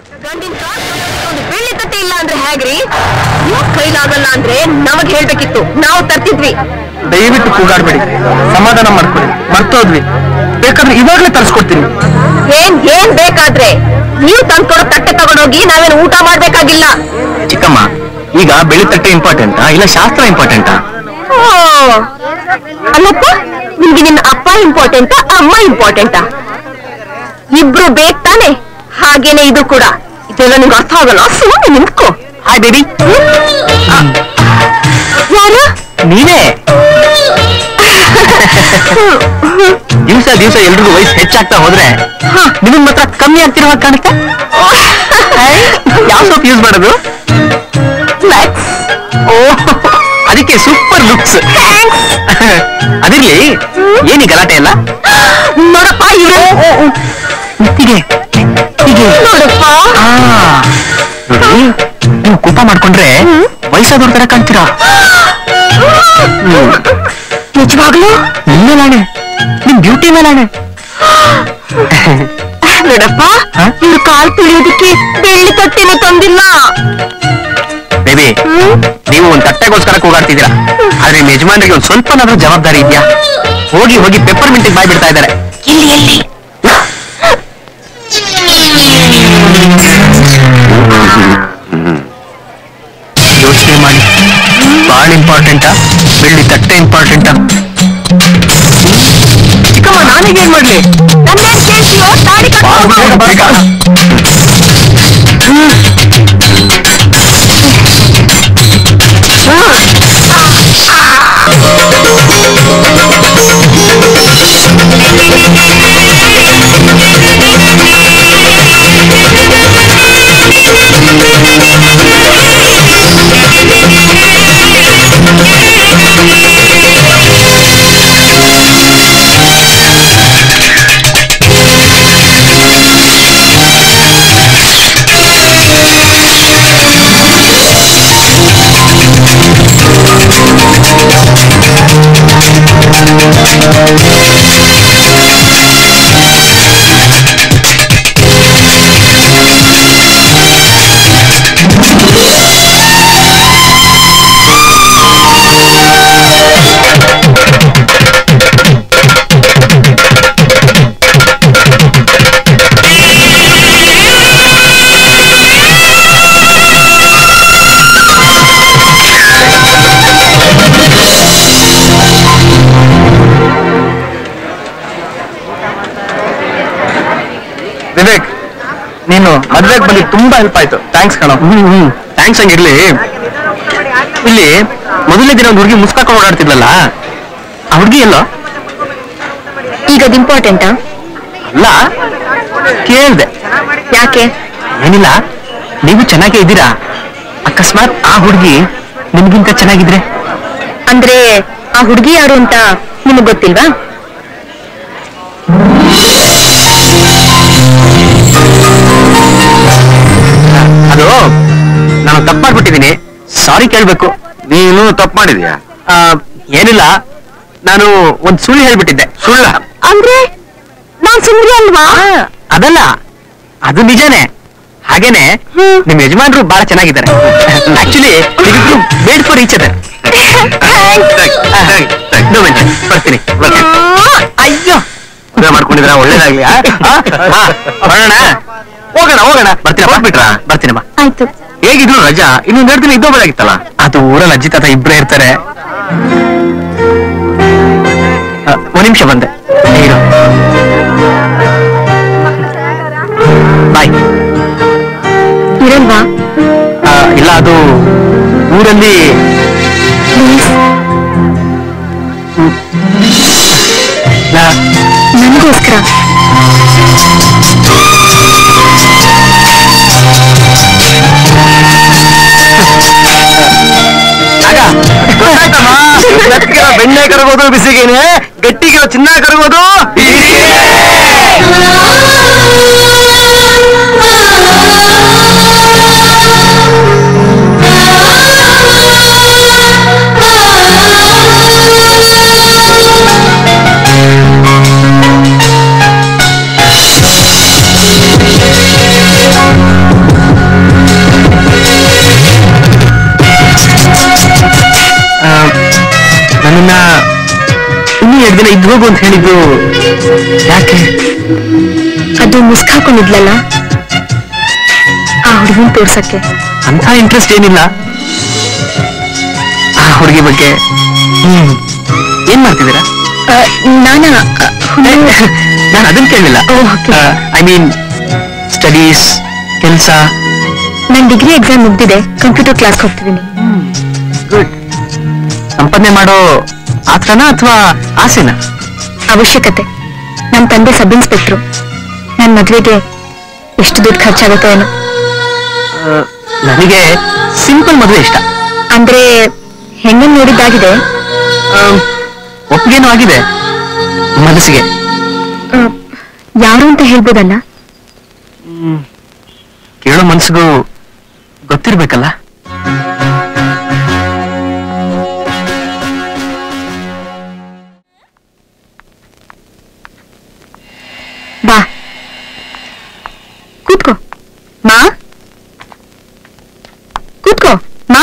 ಒಂದು ಬೆಳ್ಳಿ ತಟ್ಟೆ ಇಲ್ಲ ಅಂದ್ರೆ ಹೇಗ್ರಿ? ಕೈಲಾಗಲ್ಲ ಅಂದ್ರೆ ನಮಗ್ ಹೇಳ್ಬೇಕಿತ್ತು, ನಾವು ತರ್ತಿದ್ವಿ. ದಯವಿಟ್ಟು ಕೂಗಾಡ್ಬೇಡಿ, ಸಮಾಧಾನ ಮಾಡ್ಕೊಳ್ಳಿ. ಮರ್ತೋದ್ವಿ, ಬೇಕಾದ್ರೆ ಇವಾಗ್ಲೇ ತರಿಸ್ಕೊಡ್ತೀನಿ. ಏನ್ ಬೇಕಾದ್ರೆ ನೀವು ತಂದ್ಕೊಡೋ ತಟ್ಟೆ ತಗೊಂಡೋಗಿ ನಾವೇನು ಊಟ ಮಾಡ್ಬೇಕಾಗಿಲ್ಲ. ಚಿಕ್ಕಮ್ಮ, ಈಗ ಬೆಳ್ಳಿ ತಟ್ಟೆ ಇಂಪಾರ್ಟೆಂಟಾ ಇಲ್ಲ ಶಾಸ್ತ್ರ ಇಂಪಾರ್ಟೆಂಟಾ? ಅಲ್ಲಪ್ಪ, ನಿಮ್ಗೆ ನಿನ್ನ ಅಪ್ಪ ಇಂಪಾರ್ಟೆಂಟಾ ಅಮ್ಮ ಇಂಪಾರ್ಟೆಂಟಾ? ಇಬ್ರು ಬೇಕು ತಾನೆ. ಹಾಗೇನೆ ಇದು ಕೂಡ. ಇದೆಲ್ಲ ನಿಮ್ಗೆ ಅರ್ಥ ಆಗಲ್ಲ, ಸುಮ್ಮನೆ ನಿಂತ್ಕೋ. Hi baby. ಯಾರು? ನೀನೇ. ದಿವಸ ದಿವಸ ಎಲ್ರಿಗೂ ವಯಸ್ಸು ಹೆಚ್ಚಾಗ್ತಾ ಹೋದ್ರೆ ನಿಮಗ್ ಮಾತ್ರ ಕಮ್ಮಿ ಆಗ್ತಿರೋ ಹಾಗೆ ಕಾಣುತ್ತೆ. ಯಾವ ಸೋಪ್ ಯೂಸ್ ಮಾಡೋದು? ಅದಕ್ಕೆ ಸೂಪರ್ ಲುಕ್ಸ್. ಅದಿರ್ಲಿ, ಏನಿ ಗಲಾಟೆ ಎಲ್ಲ? ನೋಡಪ್ಪ, ಇವ್ರು ನೋಡಪ್ಪ. ನೋಡಿ, ನೀವು ಕೋಪ ಮಾಡ್ಕೊಂಡ್ರೆ ವಯಸ್ಸಾದವ್ರ ತರ ಕಾಣ್ತೀರಾ. ನಿಜವಾಗ್ಲೂ ನಿಮ್ ಮೇಲಾಣೆ, ನಿಮ್ ಬ್ಯೂಟಿ ಮೇಲಾಣೆ. ನೋಡಪ್ಪ, ಇವ್ರು ಕಾಲ್ ತುಳಿಯೋದಕ್ಕೆ ಬೆಳ್ಳಿ ತಟ್ಟೆನೂ ತಂದಿಲ್ಲ. ಬೇಬಿ, ನೀವು ಒಂದ್ ತಟ್ಟೆಗೋಸ್ಕರ ಕೂಗಾಡ್ತಿದ್ದೀರಾ, ಆದ್ರೆ ನಿಮ್ ಯಜಮಾನ್ರಿಗೆ ಒಂದ್ ಸ್ವಲ್ಪನಾದ್ರೂ ಜವಾಬ್ದಾರಿ ಇದೆಯಾ? ಹೋಗಿ ಹೋಗಿ ಪೆಪ್ಪರ್ ಮಿಂಟಿಗೆ ಬಾಯ್ ಬಿಡ್ತಾ ಇದ್ದಾರೆ. ಎಲ್ಲಿ ಯೋಚನೆ ಮಾಡಿ, ಬಾಳ್ ಇಂಪಾರ್ಟೆಂಟಾ ಬೆಳ್ಳಿ ತಟ್ಟೆ ಇಂಪಾರ್ಟೆಂಟಾ? ಚಿಕ್ಕಮ್ಮ, ನಾನೀಗ ಏನ್ ಮಾಡ್ಲಿ? ನನ್ನೇನ್ ಕೇಳ್ತೀಯೋ? ತಾಳಿ ವಿವೇಕ್, ನೀನು ಮದ್ವೆಗೆ ಬಂದು ತುಂಬಾ ಹೆಲ್ಪ್ ಆಯ್ತು. ಥ್ಯಾಂಕ್ಸ್ ಕಣೋ. ಥ್ಯಾಂಕ್ಸ್ ಹಂಗಿರ್ಲಿ. ಇಲ್ಲಿ ಮೊದಲನೇ ದಿನ ಒಂದು ಹುಡುಗಿ ಮುಸ್ಕಾಕೊಂಡು ಓಡಾಡ್ತಿದ್ಲಲ್ಲ, ಆ ಹುಡುಗಿ ಎಲ್ಲೋ? ಈಗ ಅದು ಇಂಪಾರ್ಟೆಂಟಾ? ಅಲ್ಲ, ಕೇಳ್ದೆ. ಯಾಕೆ? ಏನಿಲ್ಲ, ನೀವು ಚೆನ್ನಾಗೇ ಇದ್ದೀರಾ. ಅಕಸ್ಮಾತ್ ಆ ಹುಡುಗಿ ನಿಮ್ಗಿಂತ ಚೆನ್ನಾಗಿದ್ರೆ? ಅಂದ್ರೆ ಆ ಹುಡುಗಿ ಯಾರು ಅಂತ ನಿಮಗ್ ಗೊತ್ತಿಲ್ವಾ? ಅದು ನಾನು ತಪ್ಪು ಮಾಡ್ಬಿಟ್ಟಿದ್ದೀನಿ, ಸಾರಿ ಕೇಳ್ಬೇಕು. ನೀನು ತಪ್ಪು ಮಾಡಿದ್ಯಾ? ಏನಿಲ್ಲ, ನಾನು ಒಂದ್ ಸುಳ್ಳು ಹೇಳ್ಬಿಟ್ಟಿದ್ದೆ. ಸುಳ್ಳ? ಅಂದ್ರೆ ನಾನ್ ಸುಂದ್ರಿ ಅಲ್ವಾ? ಅದಲ್ಲ, ಅದು ನಿಜಾನೇ. ಹಾಗೇನೆ ನಿಮ್ ಯಜಮಾನ್ರು ಬಹಳ ಚೆನ್ನಾಗಿದ್ದಾರೆ. Actually wait for each other. ಬರ್ತೀನಿ. ಅಯ್ಯೋ, ಮದುವೆ ಮಾಡ್ಕೊಂಡಿದ್ರ ಒಳ್ಳೇದಾಗ್ಲಿ. ಬರೋಣ, ಹೋಗೋಣ ಹೋಗೋಣ. ಬರ್ತೀರಾ? ಬಿಟ್ರಾ? ಬರ್ತೀನಮ್ಮ. ಆಯ್ತು. ಹೇಗಿದ್ರು ರಜಾ ಇನ್ನೊಂದ್ 2 ದಿನ ಇದ್ದೋಗ್ಬೋದಾಗಿತ್ತಲ್ಲ. ಅದು ಊರಲ್ಲಿ ಅಜ್ಜಿ ತಾತ ಇಬ್ಬರೇ ಇರ್ತಾರೆ. ಒಂದ್ ನಿಮಿಷ ಬಂದೆ. ಬಾಯ್. ಇರಲ್ವಾ? ಇಲ್ಲ, ಅದು ಊರಲ್ಲಿ ನನಗೋಸ್ಕರ. ಬೆಣ್ಣೆ ಕರಗೋದು ಬಿಸಿಗೇನೆ, ಗಟ್ಟಿಗೆ ಚಿನ್ನ ಕರಗೋದು. ಹೋಗು ಅಂತ ಹೇಳಿದ್ದು ಯಾಕೆ? ಅದು ಮುಸ್ಕಾಕೊಂಡಿದ್ಲಲ್ಲ, ಆ ಹುಡುಗನ್ ತೋರ್ಸಕ್ಕೆ. ಅಂತ ಇಂಟ್ರೆಸ್ಟ್ ಏನಿಲ್ಲ ಆ ಹುಡುಗಿ ಬಗ್ಗೆ. ಏನ್ ಮಾಡ್ತಿದ್ದೀರಾ? ನಾನು ಅದನ್ನ ಕೇಳಿಲ್ಲ. ಐ ಮೀನ್ ಸ್ಟಡೀಸ್, ಕೆಲಸ. ನನ್ ಡಿಗ್ರಿ ಎಕ್ಸಾಮ್ ಮುಗ್ದಿದೆ, ಕಂಪ್ಯೂಟರ್ ಕ್ಲಾಸ್ ಹೋಗ್ತಿದ್ದೀನಿ. ಗುಡ್. ಸಂಪಾದನೆ ಮಾಡೋ ಆತ್ರನ ಅಥವಾ ಆಸೆನಾ? ಅವಶ್ಯಕತೆ. ನನ್ನ ತಂದೆ ಸಬ್ ಇನ್ಸ್ಪೆಕ್ಟ್ರು. ನನ್ನ ಮದ್ವೆಗೆ ಎಷ್ಟು ದುಡ್ಡು ಖರ್ಚಾಗುತ್ತೋ ಏನೋ. ನನಗೆ ಸಿಂಪಲ್ ಮದುವೆ ಇಷ್ಟ. ಅಂದ್ರೆ ಹೆಣ್ಣನ್ನು ನೋಡಿದ್ದಾಗಿದೆ, ಒಪ್ಪಿಗೆನೂ ಆಗಿದೆ ಮನಸ್ಸಿಗೆ. ಯಾರು ಅಂತ ಹೇಳ್ಬೋದಲ್ಲ? ಕೇಳೋ ಮನ್ಸಿಗೂ ಗೊತ್ತಿರ್ಬೇಕಲ್ಲ. ಬಾ ಕೂತ್ಕೋ. ಮಾ ಕೂತ್ಕೋ. ಮಾ